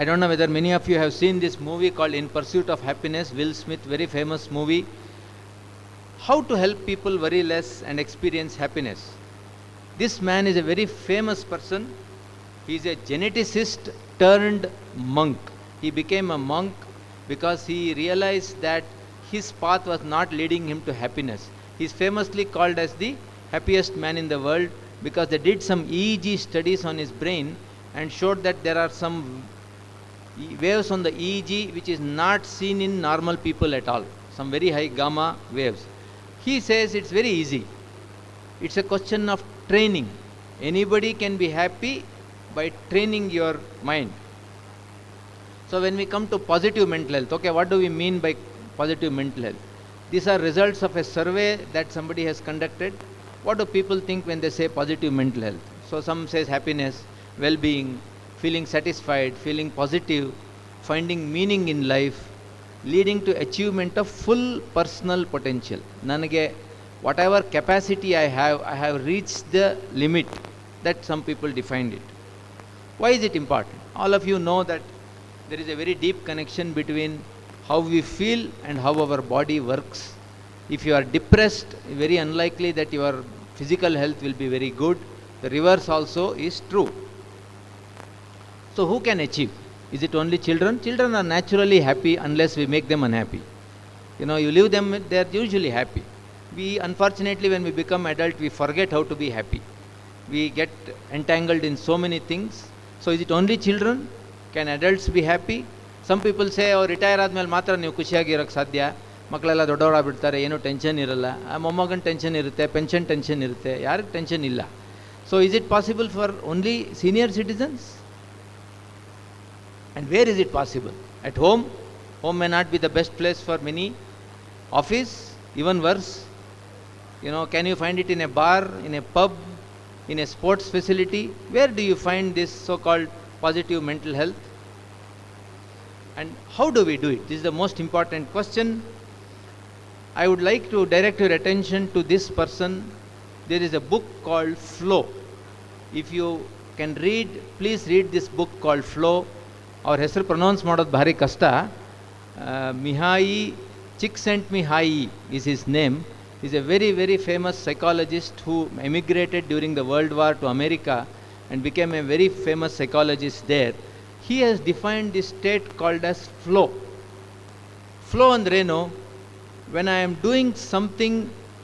I don't know whether many of you have seen this movie called In Pursuit of Happiness, Will Smith, very famous movie. How to help people worry less and experience happiness. This man is a very famous person. He is a geneticist turned monk. He became a monk because he realized that his path was not leading him to happiness. He is famously called as the happiest man in the world because they did some EEG studies on his brain and showed that there are some waves on the EEG which is not seen in normal people at all. Some very high gamma waves. He says it's very easy. It's a question of training. Anybody can be happy by training your mind. So when we come to positive mental health, okay, what do we mean by positive mental health? These are results of a survey that somebody has conducted. What do people think when they say positive mental health? So some says happiness, well-being, feeling satisfied, feeling positive, finding meaning in life, leading to achievement of full personal potential. Nanage, whatever capacity I have reached the limit. That some people defined it. Why is it important? All of you know that there is a very deep connection between how we feel and how our body works. If you are depressed, very unlikely that your physical health will be very good. The reverse also is true. So who can achieve? Is it only children? Children are naturally happy unless we make them unhappy. You leave them, they are usually happy. We, unfortunately, when we become adult, we forget how to be happy. We get entangled in so many things. So is it only children? Can adults be happy? Some people say, oh, retire ಆದ್ಮೇಲೆ ಮಾತ್ರ ನೀವು ಖುಷಿಯಾಗಿರೋಕ್ಕೆ ಸಾಧ್ಯ. ಮಕ್ಕಳೆಲ್ಲ ದೊಡ್ಡವರಾಗ್ಬಿಡ್ತಾರೆ, ಏನೂ tension ಇರಲ್ಲ. ಮೊಮ್ಮಗನ tension ಇರುತ್ತೆ, pension tension ಇರುತ್ತೆ, ಯಾರಿಗೆ ಟೆನ್ಷನ್ ಇಲ್ಲ. So is it possible for only senior citizens? And where is it possible? At home? Home may not be the best place for many. Office? Even worse. Can you find it in a bar, in a pub, in a sports facility? Where do you find this so-called positive mental health? And how do we do it? This is the most important question. I would like to direct your attention to this person. There is a book called Flow. If you can read, please read this book called Flow. Our ಹೆಸರು pronounce ಮಾಡೋದು ಭಾರಿ ಕಷ್ಟ. ಮಿಹಾಯಿ ಚಿಕ್ಸೆಂಟ್ಮಿಹಾಯಿ is his name. He is a very, very famous psychologist who emigrated during the World War to America and became a very famous psychologist there. He has defined this state called as flow. Flow andreno, when I am doing something,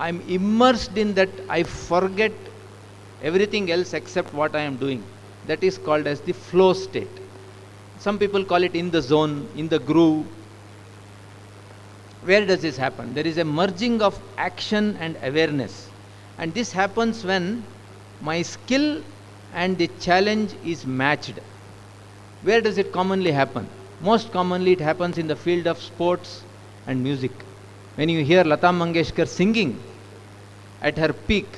I am immersed in that, I forget everything else except what I am doing. That is called as the flow state. Some people call it in the zone, in the groove. Where does this happen? There is a merging of action and awareness. And this happens when my skill and the challenge is matched. Where does it commonly happen? Most commonly it happens in the field of sports and music. When you hear Lata Mangeshkar singing at her peak,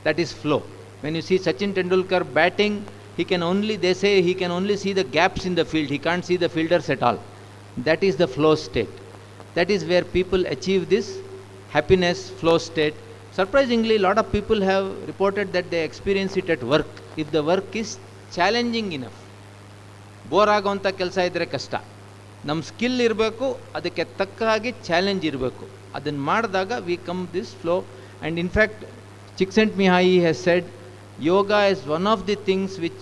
that is flow. When you see Sachin Tendulkar batting, they say he can only see the gaps in the field. He can't see the fielders at all. That is the flow state. That is where people achieve this happiness flow state. Surprisingly, a lot of people have reported that they experience it at work. If the work is challenging enough. Bore ಆಗೋವಂಥ ಕೆಲಸ ಇದ್ದರೆ ಕಷ್ಟ. ನಮ್ಮ skill ಇರಬೇಕು, ಅದಕ್ಕೆ ತಕ್ಕ ಹಾಗೆ challenge ಇರಬೇಕು. ಅದನ್ನು ಮಾಡಿದಾಗ we come this flow. And in fact Csikszentmihalyi has said, yoga is one of the things which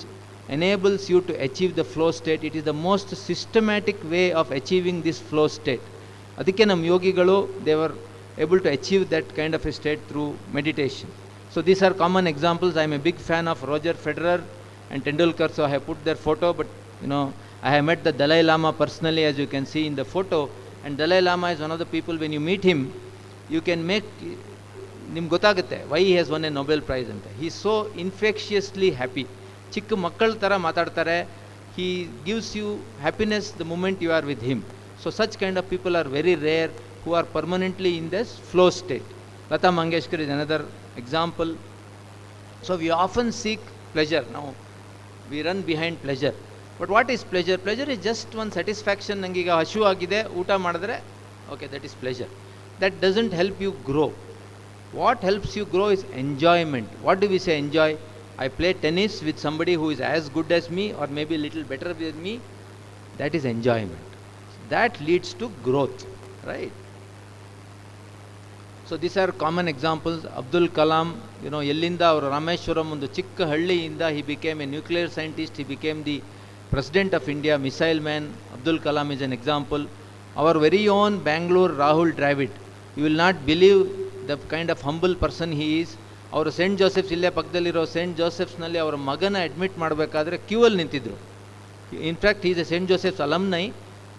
enables you to achieve the flow state. It is the most systematic way of achieving this flow state. Adike nam yogigalu, they were able to achieve that kind of a state through meditation. So these are common examples. I am a big fan of Roger Federer and Tendulkar, so I have put their photo, but I have met the Dalai Lama personally, as you can see in the photo. And Dalai Lama is one of the people, when you meet him, you can make ನಿಮ್ಗೆ ಗೊತ್ತಾಗುತ್ತೆ why he has won a Nobel prize ಅಂತ. He so infectiously happy. ಚಿಕ್ಕ ಮಕ್ಕಳ ಥರ ಮಾತಾಡ್ತಾರೆ. He gives you happiness the moment you are with him. So such kind of people are very rare who are permanently in this flow state. Lata Mangeshkar is another example. So we often seek pleasure. Now we run behind pleasure. But what is pleasure? Pleasure is just one satisfaction. Nangiga hashu agide, uta madidre, okay, that is pleasure. That doesn't help you grow. What helps you grow is enjoyment. What do we say enjoy? I play tennis with somebody who is as good as me or maybe a little better with me. that is enjoyment. That leads to growth, right? So these are common examples. Abdul Kalam, Yellinda or Rameshwaram, ಒಂದು ಚಿಕ್ಕ ಹಳ್ಳಿಯಿಂದ he became a nuclear scientist, he became the President of India, missile man. Abdul Kalam is an example. Our very own Bengaluru Rahul Dravid, you will not believe the kind of humble person he is. ಅವರು scent Joseph's ಇಲ್ಲೇ ಪಕ್ಕದಲ್ಲಿರೋ scent ಜೋಸೆಫ್ಸ್ನಲ್ಲಿ ಅವರ ಮಗನ admit ಮಾಡಬೇಕಾದ್ರೆ ಕ್ಯೂವಲ್ಲಿ ನಿಂತಿದ್ರು. In fact he is a St. Joseph's alumni,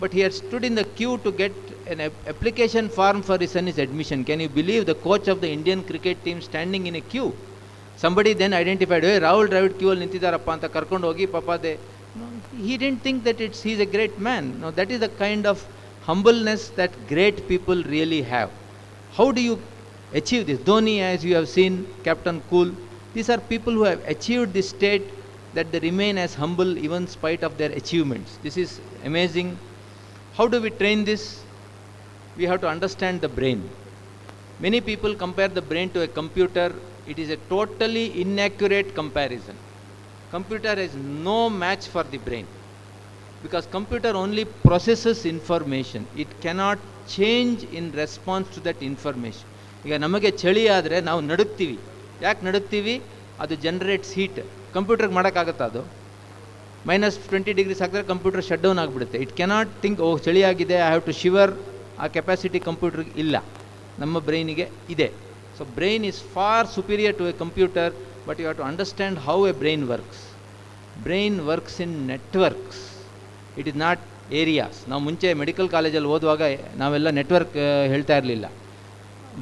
but he had stood in the queue to get an application form for his son's admission. Can you believe the coach of the Indian cricket team standing in a queue? Somebody then identified, hey, Rahul Dravid queue ಅಲ್ಲಿ ನಿಂತಿದ್ದಾರಪ್ಪ ಅಂತ ಕರ್ಕೊಂಡು ಹೋಗಿ ಪಾಪದೆ. He didn't think that he's a great man. No, that is the kind of humbleness that great people really have. How do you achieve this? Dhoni, as you have seen, Captain Cool, these are people who have achieved this state that they remain as humble even in spite of their achievements. This is amazing. How do we train this? We have to understand the brain. Many people compare the brain to a computer. It is a totally inaccurate comparison. Computer has no match for the brain, because computer only processes information. It cannot change in response to that information. ಈಗ ನಮಗೆ ಚಳಿ ಆದರೆ ನಾವು ನಡುಗ್ತೀವಿ. ಯಾಕೆ ನಡುಗ್ತೀವಿ? ಅದು generates heat. ಕಂಪ್ಯೂಟರ್ಗೆ ಮಾಡೋಕ್ಕಾಗತ್ತಾ? ಅದು -20 ಡಿಗ್ರೀಸ್ ಹಾಕಿದ್ರೆ ಕಂಪ್ಯೂಟರ್ ಶಟ್ ಡೌನ್ ಆಗಿಬಿಡುತ್ತೆ. ಇಟ್ ಕೆನಾಟ್ ಥಿಂಕ್, ಓ ಚಳಿ ಆಗಿದೆ, ಐ ಹ್ಯಾವ್ ಟು ಶಿವರ್. ಆ ಕೆಪಾಸಿಟಿ ಕಂಪ್ಯೂಟರ್ಗೆ ಇಲ್ಲ, ನಮ್ಮ ಬ್ರೈನಿಗೆ ಇದೆ. So brain is far superior to a computer, but you have to understand how a brain works. Brain works in networks, it is not areas. ನಾವು ಮುಂಚೆ ಮೆಡಿಕಲ್ ಕಾಲೇಜಲ್ಲಿ ಓದುವಾಗ ನಾವೆಲ್ಲ ನೆಟ್ವರ್ಕ್ ಹೇಳ್ತಾ ಇರಲಿಲ್ಲ.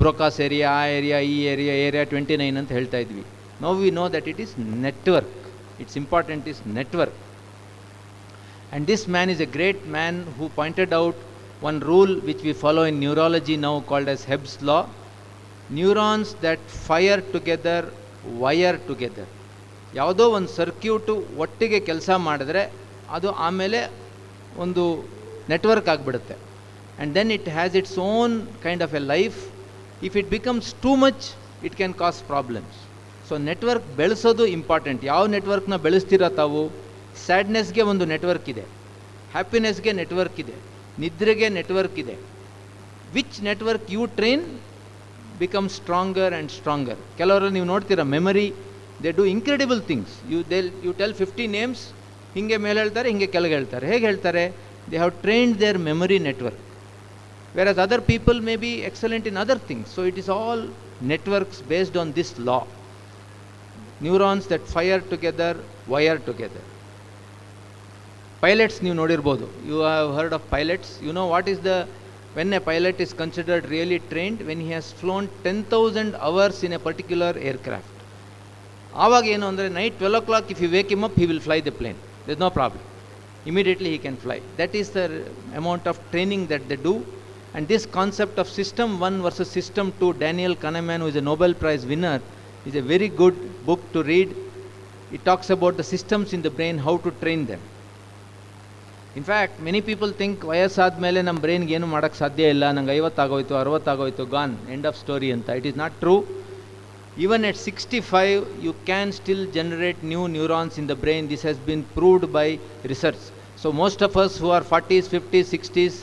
ಬ್ರೋಕಾಸ್ ಏರಿಯಾ, ಆ ಏರಿಯಾ, ಈ ಏರಿಯಾ, ಏರಿಯಾ 29 ಅಂತ ಹೇಳ್ತಾ ಇದ್ವಿ. Now we know that it is network. It's important is network. And this man is a great man who pointed out one rule which we follow in neurology now called as Hebb's law. Neurons that fire together wire together. ಯಾವುದೋ ಒಂದು circuit ಒಟ್ಟಿಗೆ ಕೆಲಸ ಮಾಡಿದ್ರೆ ಅದು ಆಮೇಲೆ ಒಂದು network ಆಗಿಬಿಡುತ್ತೆ. And then it has its own kind of a life. If it becomes too much it can cause problems. So network ಬೆಳೆಸೋದು ಇಂಪಾರ್ಟೆಂಟ್. ಯಾವ ನೆಟ್ವರ್ಕ್ನ ಬೆಳೆಸ್ತೀರ ತಾವು? ಸ್ಯಾಡ್ನೆಸ್ಗೆ ಒಂದು ನೆಟ್ವರ್ಕ್ ಇದೆ, ಹ್ಯಾಪಿನೆಸ್ಗೆ ನೆಟ್ವರ್ಕ್ ಇದೆ, ನಿದ್ರೆಗೆ ನೆಟ್ವರ್ಕ್ ಇದೆ. Which network you train become stronger and stronger. ಕೆಲವರಲ್ಲಿ ನೀವು ನೋಡ್ತೀರಾ memory, they do incredible things. You tell 50 names, ಹಿಂಗೆ ಮೇಲೆ ಹೇಳ್ತಾರೆ, ಹಿಂಗೆ ಕೆಳಗೆ ಹೇಳ್ತಾರೆ. ಹೇಗೆ ಹೇಳ್ತಾರೆ? They have trained their memory network. whereas other people may be excellent in other things. So it is all networks based on this law. Neurons that fire together wire together. Pilots ನೀವು ನೋಡಿರ್ಬೋದು. You have heard of pilots. You know what is the, when a pilot is considered really trained? When he has flown 10,000 hours in a particular aircraft. ಆವಾಗ ಏನು ಅಂದರೆ night 12 o'clock if you wake him up, he will fly the plane. There is no problem. Immediately he can fly. That is the amount of training that they do. And this concept of system 1 versus system 2, Daniel Kahneman, who is a Nobel Prize winner, is a very good book to read. It talks about the systems in the brain, how to train them. In fact, many people think ವಯಸ್ಸಾದ ಮೇಲೆ ನಮ್ಮ ಬ್ರೈನ್ಗೆ ಏನು ಮಾಡೋಕ್ಕೆ ಸಾಧ್ಯ ಇಲ್ಲ, ನಂಗೆ 50 ಆಗೋಯ್ತು, 60 ಆಗೋಯ್ತು, ಗಾನ್, ಎಂಡ್ ಆಫ್ ಸ್ಟೋರಿ ಅಂತ. It is not true. Even at 65, you can still generate new neurons in the brain. This has been proved by research. So most of us who are 40s, 50s, 60s,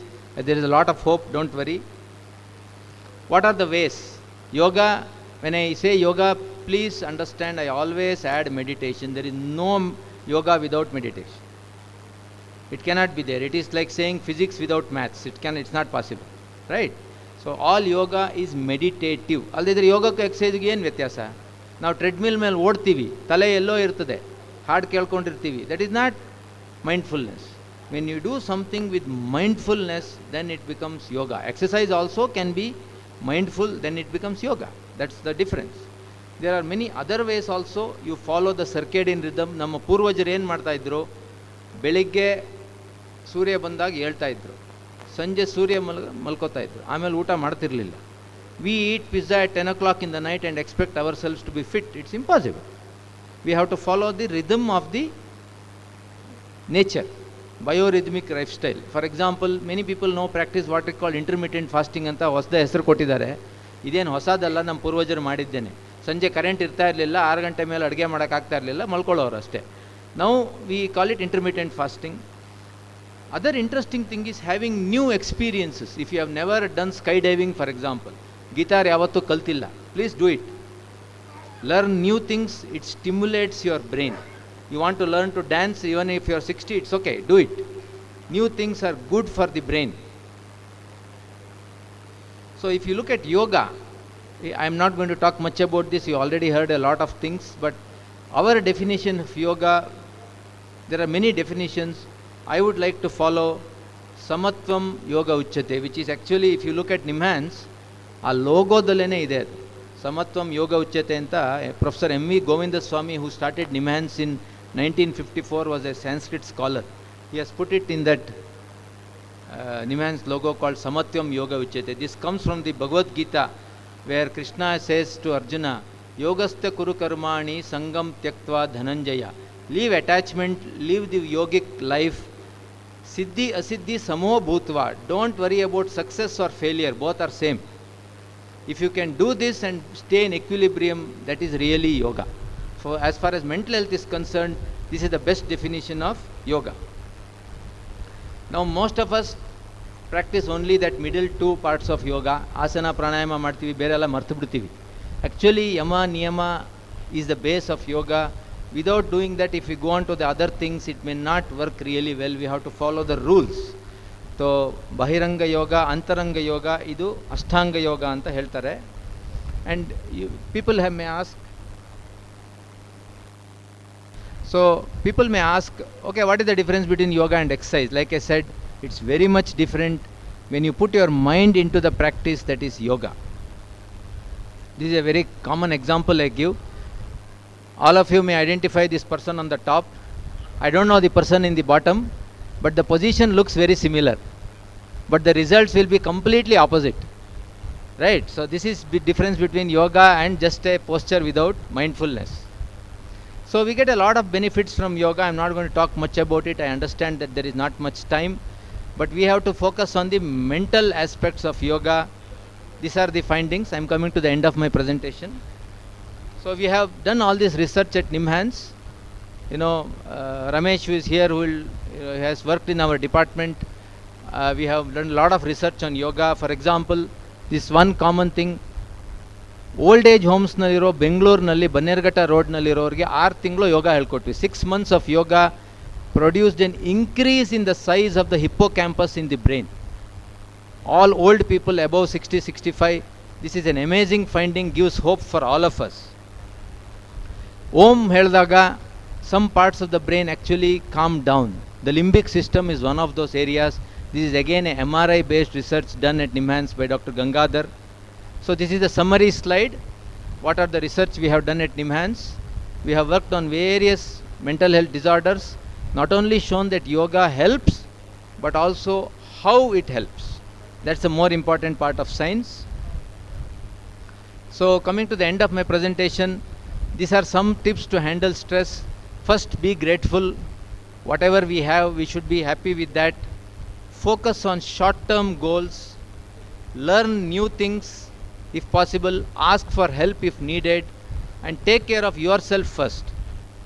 there is a lot of hope, don't worry. What are the ways? Yoga, when I say yoga, please understand, I always add meditation. There is no yoga without meditation. It cannot be there. It is like saying physics without maths. It's not possible, right? So all yoga is meditative. ಅಲ್ಲದಿದ್ರೆ ಯೋಗಕ್ಕೆ ಎಕ್ಸಸೈಸ್ಗೆ ಏನು ವ್ಯತ್ಯಾಸ? ನಾವು treadmill ಮೇಲೆ ಓಡ್ತೀವಿ, ತಲೆ ಎಲ್ಲೋ ಇರ್ತದೆ, ಹಾಡು ಕೇಳ್ಕೊಂಡಿರ್ತೀವಿ. That is not mindfulness. When you do something with mindfulness, then it becomes yoga. Exercise also can be mindful, then it becomes yoga. That's the difference. There are many other ways also. You follow the circadian rhythm. ನಮ್ಮ ಪೂರ್ವಜರು ಏನು ಮಾಡ್ತಾ ಇದ್ರು? ಬೆಳಿಗ್ಗೆ ಸೂರ್ಯ ಬಂದಾಗ ಹೇಳ್ತಾ ಇದ್ರು, ಸಂಜೆ ಸೂರ್ಯ ಮಲ್ಕೋತಾ ಇದ್ರು, ಆಮೇಲೆ ಊಟ ಮಾಡ್ತಿರ್ಲಿಲ್ಲ. We eat pizza at 10 o'clock in the night and expect ourselves to be fit. It's impossible. We have to follow the rhythm of the nature, biorhythmic lifestyle. For example, many people know practice what we call intermittent fasting ಅಂತ ಹೊಸದ ಹೆಸರು ಕೊಟ್ಟಿದ್ದಾರೆ. ಇದೇನು ಹೊಸದಲ್ಲ, ನಮ್ಮ ಪೂರ್ವಜರು ಮಾಡಿದ್ದೇನೆ. ಸಂಜೆ current ಇರ್ತಾ ಇರಲಿಲ್ಲ, 6 ಗಂಟೆ ಮೇಲೆ ಅಡುಗೆ ಮಾಡೋಕ್ಕಾಗ್ತಾ ಇರಲಿಲ್ಲ, ಮಲ್ಕೊಳ್ಳೋರು ಅಷ್ಟೇ. Now we call it intermittent fasting. Other interesting thing is having new experiences. If you have never done skydiving, for example, guitar yavattu kaltilla, please do it. Learn new things, it stimulates your brain. You want to learn to dance, even if you are 60, it's okay, do it. New things are good for the brain. So if you look at yoga, I am not going to talk much about this, you already heard a lot of things, but our definition of yoga, there are many definitions. I would like to follow Samyatvam Yoga Ucchyate, which is actually, if you look at NIMHANS, a logo dallene ide. Samyatvam Yoga Ucchyate anta Professor M.V. Govindaswamy, who started NIMHANS in 1954, was a Sanskrit scholar. He has put it in that NIMHANS logo called Samyatvam Yoga Ucchyate. This comes from the Bhagavad Gita, where Krishna says to Arjuna, Yogastha kuru karmani sangam tyaktva dhananjaya. Leave attachment, live the yogic life. Siddhi asiddhi samo bhutva. Don't worry about success or failure, both are same. If you can do this and stay in equilibrium, that is really yoga. So as far as mental health is concerned, this is the best definition of yoga. Now most of us practice only that middle two parts of yoga. Asana, pranayama ಮಾಡ್ತೀವಿ, ಬೇರೆ ಎಲ್ಲ ಮರ್ತು ಬಿಡ್ತೀವಿ. Actually, yama, niyama is the base of yoga. Without doing that, if we go on to the other things, it may not work really well. We have to follow the rules. So, Bahiranga Yoga, Antaranga Yoga, idu Ashtanga Yoga anta heltare. And people may ask, okay, what is the difference between yoga and exercise? Like I said, it's very much different. When you put your mind into the practice, that is yoga. This is a very common example I give. All of you may identify this person on the top. I don't know the person in the bottom, but the position looks very similar. But the results will be completely opposite. Right? So this is the difference between yoga and just a posture without mindfulness. So we get a lot of benefits from yoga. I'm not going to talk much about it. I understand that there is not much time. But we have to focus on the mental aspects of yoga. These are the findings. I'm coming to the end of my presentation. So we have done all this research at NIMHANS. Ramesh, who is here, who has worked in our department. We have done a lot of research on yoga. For example, this one common thing, old age homes nalliro Bengaluru nalli Bannerghata road nallirorge 6 ತಿಂಗಳು yoga ಹೇಳ್ಕೊಟ್ವಿ. 6 months of yoga produced an increase in the size of the hippocampus in the brain. All old people above 60, 65, this is an amazing finding, gives hope for all of us. Om ಹೇಳಿದಾಗ some parts of the brain actually calm down. The limbic system is one of those areas. This is again a MRI based research done at NIMHANS by Dr. Gangadhar. So this is the summary slide. What are the research we have done at NIMHANS? We have worked on various mental health disorders, not only shown that yoga helps, but also how it helps. That's the more important part of science. So coming to the end of my presentation, these are some tips to handle stress. First, be grateful. Whatever we have, we should be happy with that. Focus on short-term goals. Learn new things if possible. Ask for help if needed. And take care of yourself first.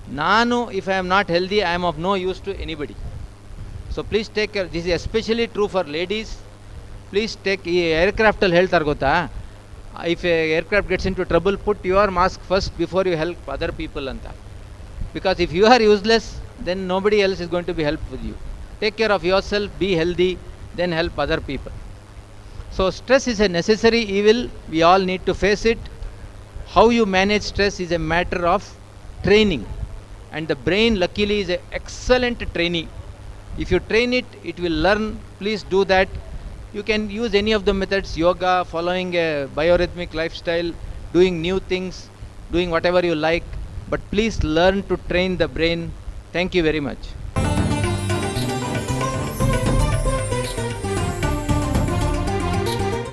Nanu, if I am not healthy, I am of no use to anybody. So please take care. This is especially true for ladies. Please take aircraft health argota. If a aircraft gets into trouble, put your mask first before you help other people anta. Because if you are useless, then nobody else is going to be helped with you. Take care of yourself, be healthy, then help other people. So stress is a necessary evil. We all need to face it. How you manage stress is a matter of training. And the brain luckily is an excellent trainee. If you train it, it will learn. Please do that. You can use any of the methods, yoga, following a biorhythmic lifestyle, doing new things, doing whatever you like. But please learn to train the brain. Thank you very much.